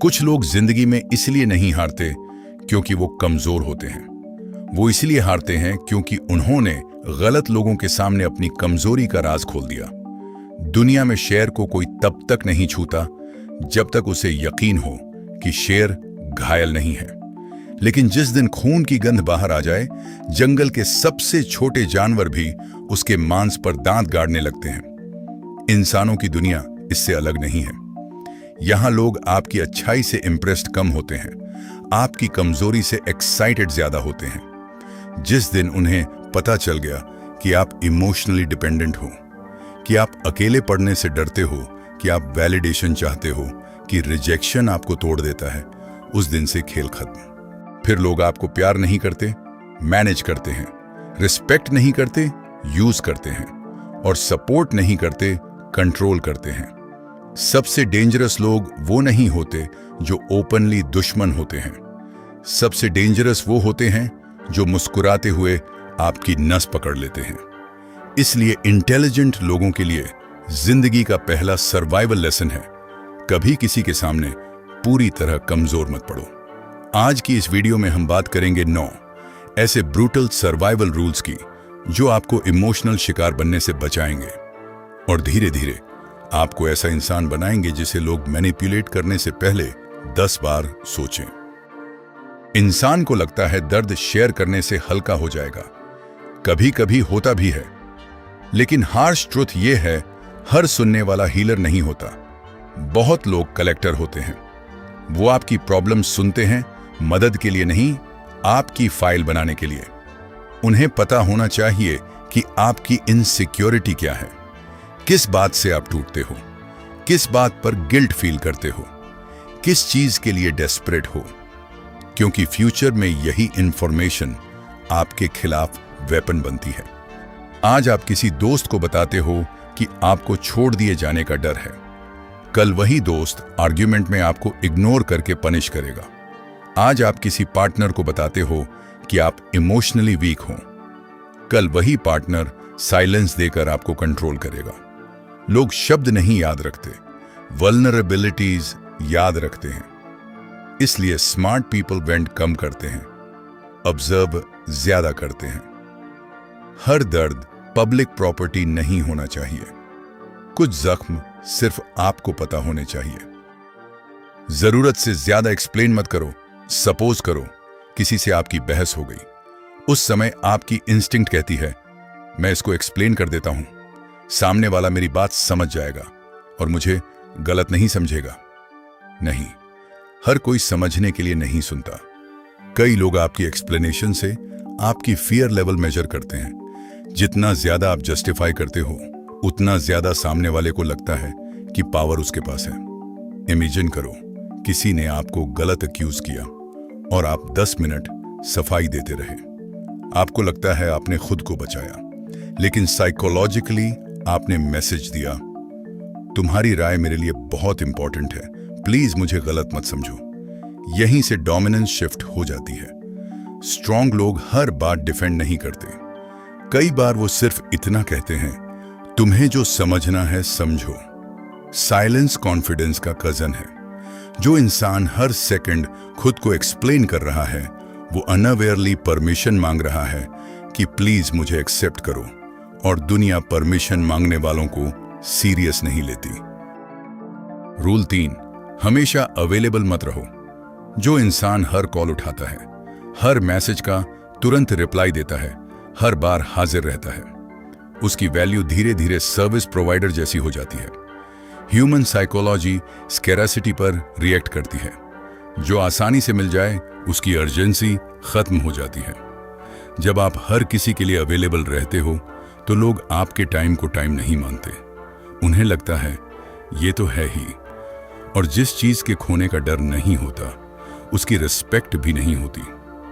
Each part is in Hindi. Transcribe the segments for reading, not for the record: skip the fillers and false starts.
कुछ लोग जिंदगी में इसलिए नहीं हारते क्योंकि वो कमजोर होते हैं। वो इसलिए हारते हैं क्योंकि उन्होंने गलत लोगों के सामने अपनी कमजोरी का राज खोल दिया। दुनिया में शेर को कोई तब तक नहीं छूता जब तक उसे यकीन हो कि शेर घायल नहीं है। लेकिन जिस दिन खून की गंध बाहर आ जाए, जंगल के सबसे छोटे जानवर भी उसके मांस पर दांत गाड़ने लगते हैं। इंसानों की दुनिया इससे अलग नहीं है। यहां लोग आपकी अच्छाई से इंप्रेस्ड कम होते हैं, आपकी कमजोरी से एक्साइटेड ज्यादा होते हैं। जिस दिन उन्हें पता चल गया कि आप इमोशनली डिपेंडेंट हो, कि आप अकेले पड़ने से डरते हो, कि आप वैलिडेशन चाहते हो, कि रिजेक्शन आपको तोड़ देता है, उस दिन से खेल खत्म। फिर लोग आपको प्यार नहीं करते, मैनेज करते हैं, रिस्पेक्ट नहीं करते, यूज करते हैं, और सपोर्ट नहीं करते, कंट्रोल करते हैं। सबसे डेंजरस लोग वो नहीं होते जो ओपनली दुश्मन होते हैं। सबसे डेंजरस वो होते हैं जो मुस्कुराते हुए आपकी नस पकड़ लेते हैं। इसलिए इंटेलिजेंट लोगों के लिए जिंदगी का पहला सर्वाइवल लेसन है, कभी किसी के सामने पूरी तरह कमजोर मत पड़ो। आज की इस वीडियो में हम बात करेंगे 9 ऐसे ब्रूटल सर्वाइवल रूल्स की जो आपको इमोशनल शिकार बनने से बचाएंगे और धीरे धीरे आपको ऐसा इंसान बनाएंगे जिसे लोग मैनिपुलेट करने से पहले 10 बार सोचें। इंसान को लगता है दर्द शेयर करने से हल्का हो जाएगा। कभी कभी होता भी है, लेकिन हार्श ट्रुथ यह है, हर सुनने वाला हीलर नहीं होता। बहुत लोग कलेक्टर होते हैं। वो आपकी प्रॉब्लम सुनते हैं, मदद के लिए नहीं, आपकी फाइल बनाने के लिए। उन्हें पता होना चाहिए कि आपकी इनसिक्योरिटी क्या है, किस बात से आप टूटते हो, किस बात पर गिल्ट फील करते हो, किस चीज के लिए डेस्परेट हो, क्योंकि फ्यूचर में यही इंफॉर्मेशन आपके खिलाफ वेपन बनती है। आज आप किसी दोस्त को बताते हो कि आपको छोड़ दिए जाने का डर है, कल वही दोस्त आर्ग्यूमेंट में आपको इग्नोर करके पनिश करेगा। आज आप किसी पार्टनर को बताते हो कि आप इमोशनली वीक हो, कल वही पार्टनर साइलेंस देकर आपको कंट्रोल करेगा। लोग शब्द नहीं याद रखते, वल्नरेबिलिटीज याद रखते हैं। इसलिए स्मार्ट पीपल वेंट कम करते हैं, ऑब्जर्व ज्यादा करते हैं। हर दर्द पब्लिक प्रॉपर्टी नहीं होना चाहिए। कुछ जख्म सिर्फ आपको पता होने चाहिए। जरूरत से ज्यादा एक्सप्लेन मत करो। सपोज करो किसी से आपकी बहस हो गई, उस समय आपकी इंस्टिंक्ट कहती है मैं इसको एक्सप्लेन कर देता हूं, सामने वाला मेरी बात समझ जाएगा और मुझे गलत नहीं समझेगा। नहीं, हर कोई समझने के लिए नहीं सुनता। कई लोग आपकी एक्सप्लेनेशन से आपकी फियर लेवल मेजर करते हैं। जितना ज्यादा आप जस्टिफाई करते हो, उतना ज्यादा सामने वाले को लगता है कि पावर उसके पास है। इमेजिन करो किसी ने आपको गलत अक्यूज किया और आप 10 मिनट सफाई देते रहे। आपको लगता है आपने खुद को बचाया, लेकिन साइकोलॉजिकली आपने मैसेज दिया, तुम्हारी राय मेरे लिए बहुत इंपॉर्टेंट है, प्लीज मुझे गलत मत समझो। यहीं से डोमिनेंस शिफ्ट हो जाती है। स्ट्रांग लोग हर बात डिफेंड नहीं करते। कई बार वो सिर्फ इतना कहते हैं, तुम्हें जो समझना है समझो। साइलेंस कॉन्फिडेंस का कजन है। जो इंसान हर सेकंड खुद को एक्सप्लेन कर रहा है, वो अनअवेयरली परमिशन मांग रहा है कि प्लीज मुझे एक्सेप्ट करो, और दुनिया परमिशन मांगने वालों को सीरियस नहीं लेती। रूल 3, हमेशा अवेलेबल मत रहो। जो इंसान हर कॉल उठाता है, हर मैसेज का तुरंत रिप्लाई देता है, हर बार हाजिर रहता है, उसकी वैल्यू धीरे धीरे सर्विस प्रोवाइडर जैसी हो जाती है। ह्यूमन साइकोलॉजी स्कैरेसिटी पर रिएक्ट करती है। जो आसानी से मिल जाए उसकी अर्जेंसी खत्म हो जाती है। जब आप हर किसी के लिए अवेलेबल रहते हो तो लोग आपके टाइम को टाइम नहीं मानते। उन्हें लगता है ये तो है ही, और जिस चीज के खोने का डर नहीं होता उसकी रिस्पेक्ट भी नहीं होती।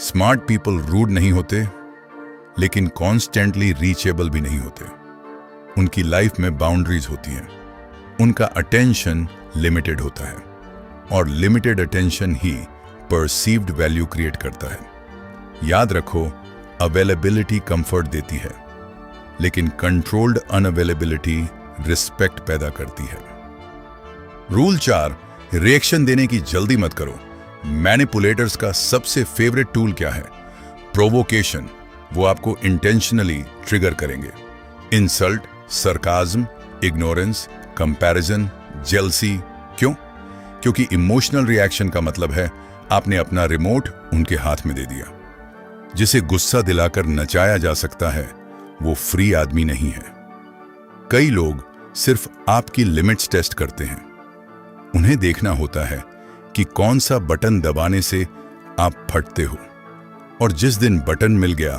स्मार्ट पीपल रूड नहीं होते, लेकिन कॉन्स्टेंटली रीचेबल भी नहीं होते। उनकी लाइफ में बाउंड्रीज होती हैं। उनका अटेंशन लिमिटेड होता है, और लिमिटेड अटेंशन ही परसीव्ड वैल्यू क्रिएट करता है। याद रखो, अवेलेबिलिटी कंफर्ट देती है, लेकिन कंट्रोल्ड अनअवेलेबिलिटी रिस्पेक्ट पैदा करती है। रूल 4, रिएक्शन देने की जल्दी मत करो। मैनिपुलेटर्स का सबसे फेवरेट टूल क्या है? प्रोवोकेशन। वो आपको इंटेंशनली ट्रिगर करेंगे। Insult, sarcasm, ignorance, comparison, jealousy. क्यों? क्योंकि इमोशनल रिएक्शन का मतलब है आपने अपना रिमोट उनके हाथ में दे दिया। जिसे गुस्सा दिलाकर नचाया जा सकता है वो फ्री आदमी नहीं है। कई लोग सिर्फ आपकी लिमिट्स टेस्ट करते हैं। उन्हें देखना होता है कि कौन सा बटन दबाने से आप फटते हो, और जिस दिन बटन मिल गया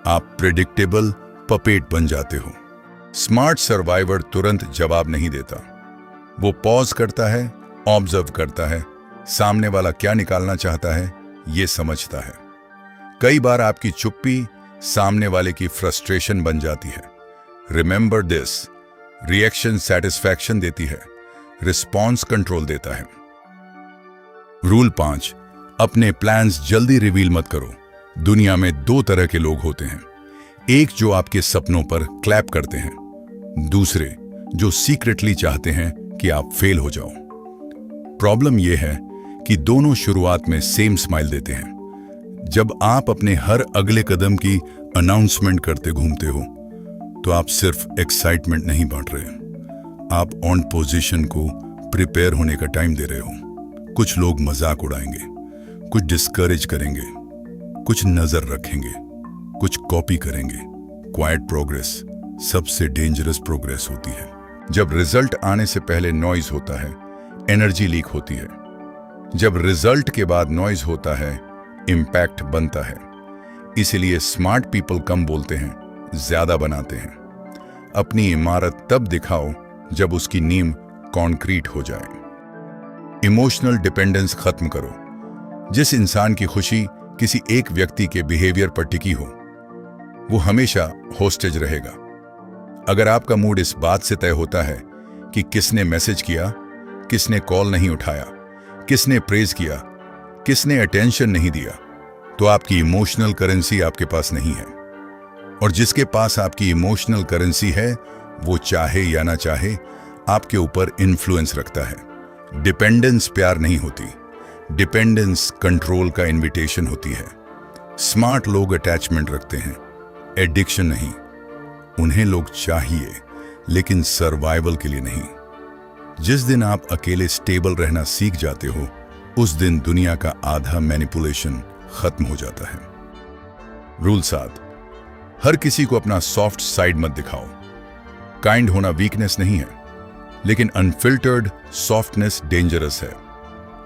आप प्रेडिक्टेबल पपेट बन जाते हो। स्मार्ट सर्वाइवर तुरंत जवाब नहीं देता। वो पॉज करता है, ऑब्जर्व करता है, सामने वाला क्या निकालना चाहता है ये समझता है। कई बार आपकी चुप्पी सामने वाले की फ्रस्ट्रेशन बन जाती है। रिमेंबर दिस, रिएक्शन सेटिस्फैक्शन देती है, रिस्पॉन्स कंट्रोल देता है। रूल 5, अपने प्लान्स जल्दी रिवील मत करो। दुनिया में दो तरह के लोग होते हैं, एक जो आपके सपनों पर क्लैप करते हैं, दूसरे जो सीक्रेटली चाहते हैं कि आप फेल हो जाओ। प्रॉब्लम यह है कि दोनों शुरुआत में सेम स्माइल देते हैं। जब आप अपने हर अगले कदम की अनाउंसमेंट करते घूमते हो तो आप सिर्फ एक्साइटमेंट नहीं बांट रहे, आप ऑन पोजीशन को प्रिपेयर होने का टाइम दे रहे हो। कुछ लोग मजाक उड़ाएंगे, कुछ डिस्करेज करेंगे, कुछ नजर रखेंगे, कुछ कॉपी करेंगे। क्वाइट प्रोग्रेस सबसे डेंजरस प्रोग्रेस होती है। जब रिजल्ट आने से पहले नॉइज होता है, एनर्जी लीक होती है। जब रिजल्ट के बाद नॉइज होता है, इंपैक्ट बनता है। इसीलिए स्मार्ट पीपल कम बोलते हैं, ज्यादा बनाते हैं। अपनी इमारत तब दिखाओ जब उसकी नींव कॉन्क्रीट हो जाए। इमोशनल डिपेंडेंस खत्म करो। जिस इंसान की खुशी किसी एक व्यक्ति के बिहेवियर पर टिकी हो वो हमेशा होस्टेज रहेगा। अगर आपका मूड इस बात से तय होता है कि किसने मैसेज किया, किसने कॉल नहीं उठाया, किसने प्रेज किया, किसने अटेंशन नहीं दिया, तो आपकी इमोशनल करेंसी आपके पास नहीं है। और जिसके पास आपकी इमोशनल करेंसी है वो चाहे या ना चाहे आपके ऊपर इन्फ्लुएंस रखता है। डिपेंडेंस प्यार नहीं होती, डिपेंडेंस कंट्रोल का इनविटेशन होती है। स्मार्ट लोग अटैचमेंट रखते हैं, एडिक्शन नहीं। उन्हें लोग चाहिए लेकिन सर्वाइवल के लिए नहीं। जिस दिन आप अकेले स्टेबल रहना सीख जाते हो उस दिन दुनिया का आधा मैनिपुलेशन खत्म हो जाता है। रूल 7, हर किसी को अपना सॉफ्ट साइड मत दिखाओ। काइंड होना वीकनेस नहीं है, लेकिन अनफिल्टर्ड सॉफ्टनेस डेंजरस है।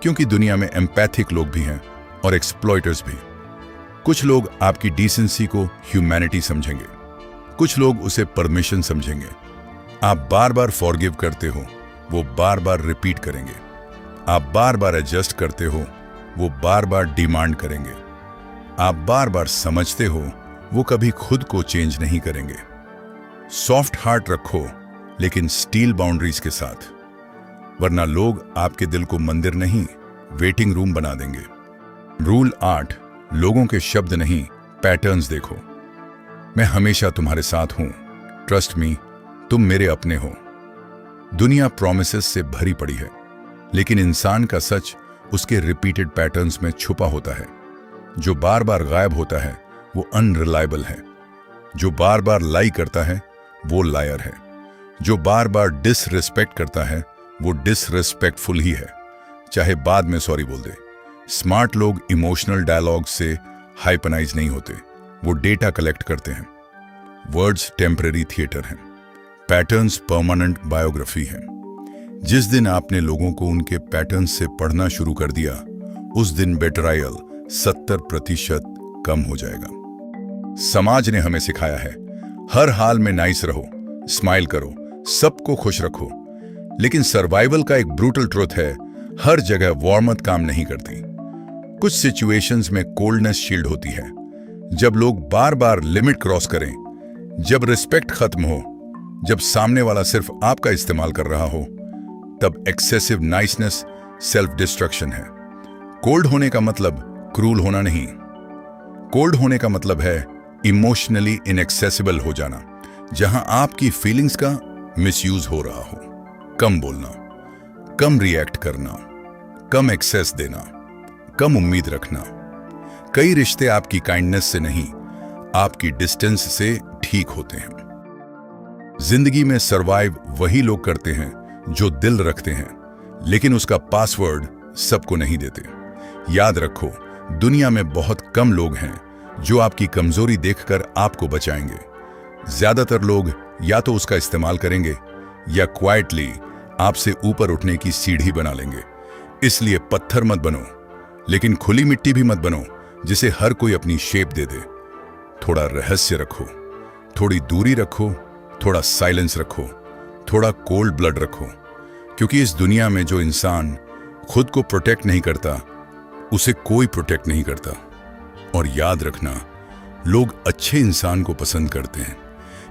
क्योंकि दुनिया में एम्पैथिक लोग भी हैं और एक्सप्लॉइटर्स भी। कुछ लोग आपकी डिसेंसी को ह्यूमैनिटी समझेंगे, कुछ लोग उसे परमिशन समझेंगे। आप बार बार फॉरगिव करते हो, वो बार बार रिपीट करेंगे। आप बार बार एडजस्ट करते हो, वो बार बार डिमांड करेंगे। आप बार बार समझते हो, वो कभी खुद को चेंज नहीं करेंगे। सॉफ्ट हार्ट रखो लेकिन स्टील बाउंड्रीज के साथ, वरना लोग आपके दिल को मंदिर नहीं वेटिंग रूम बना देंगे। रूल 8, लोगों के शब्द नहीं पैटर्न्स देखो। मैं हमेशा तुम्हारे साथ हूं, ट्रस्ट मी, तुम मेरे अपने हो। दुनिया प्रॉमिसेस से भरी पड़ी है, लेकिन इंसान का सच उसके रिपीटेड पैटर्न्स में छुपा होता है। जो बार बार गायब होता है वो अनरिलायबल है। जो बार बार लाई करता है वो लायर है। जो बार बार डिसरिस्पेक्ट करता है वो डिसरिस्पेक्टफुल ही है, चाहे बाद में सॉरी बोल दे। स्मार्ट लोग इमोशनल डायलॉग से हाइपनाइज नहीं होते, वो डेटा कलेक्ट करते हैं। वर्ड्स टेम्पररी थिएटर हैं, पैटर्न्स परमानेंट बायोग्राफी हैं। जिस दिन आपने लोगों को उनके पैटर्न्स से पढ़ना शुरू कर दिया उस दिन बेट्रायल 70% कम हो जाएगा। समाज ने हमें सिखाया है हर हाल में नाइस रहो, स्माइल करो, सबको खुश रखो। लेकिन सर्वाइवल का एक ब्रूटल ट्रुथ है, हर जगह वार्मथ काम नहीं करती। कुछ सिचुएशंस में कोल्डनेस शील्ड होती है। जब लोग बार बार लिमिट क्रॉस करें, जब रिस्पेक्ट खत्म हो, जब सामने वाला सिर्फ आपका इस्तेमाल कर रहा हो, तब एक्सेसिव नाइसनेस सेल्फ डिस्ट्रक्शन है। कोल्ड होने का मतलब क्रूल होना नहीं। कोल्ड होने का मतलब है इमोशनली इनएक्सेसिबल हो जाना, जहां आपकी फीलिंग्स का मिसयूज हो रहा हो। कम बोलना, कम रिएक्ट करना, कम एक्सेस देना, कम उम्मीद रखना। कई रिश्ते आपकी काइंडनेस से नहीं, आपकी डिस्टेंस से ठीक होते हैं। जिंदगी में सरवाइव वही लोग करते हैं जो दिल रखते हैं, लेकिन उसका पासवर्ड सबको नहीं देते। याद रखो, दुनिया में बहुत कम लोग हैं जो आपकी कमजोरी देखकर आपको बचाएंगे। ज्यादातर लोग या तो उसका इस्तेमाल करेंगे या क्वाइटली आपसे ऊपर उठने की सीढ़ी बना लेंगे। इसलिए पत्थर मत बनो, लेकिन खुली मिट्टी भी मत बनो जिसे हर कोई अपनी शेप दे दे। थोड़ा रहस्य रखो, थोड़ी दूरी रखो, थोड़ा साइलेंस रखो, थोड़ा कोल्ड ब्लड रखो, क्योंकि इस दुनिया में जो इंसान खुद को प्रोटेक्ट नहीं करता, उसे कोई प्रोटेक्ट नहीं करता। और याद रखना, लोग अच्छे इंसान को पसंद करते हैं,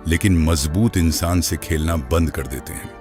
लेकिन मजबूत इंसान से खेलना बंद कर देते हैं।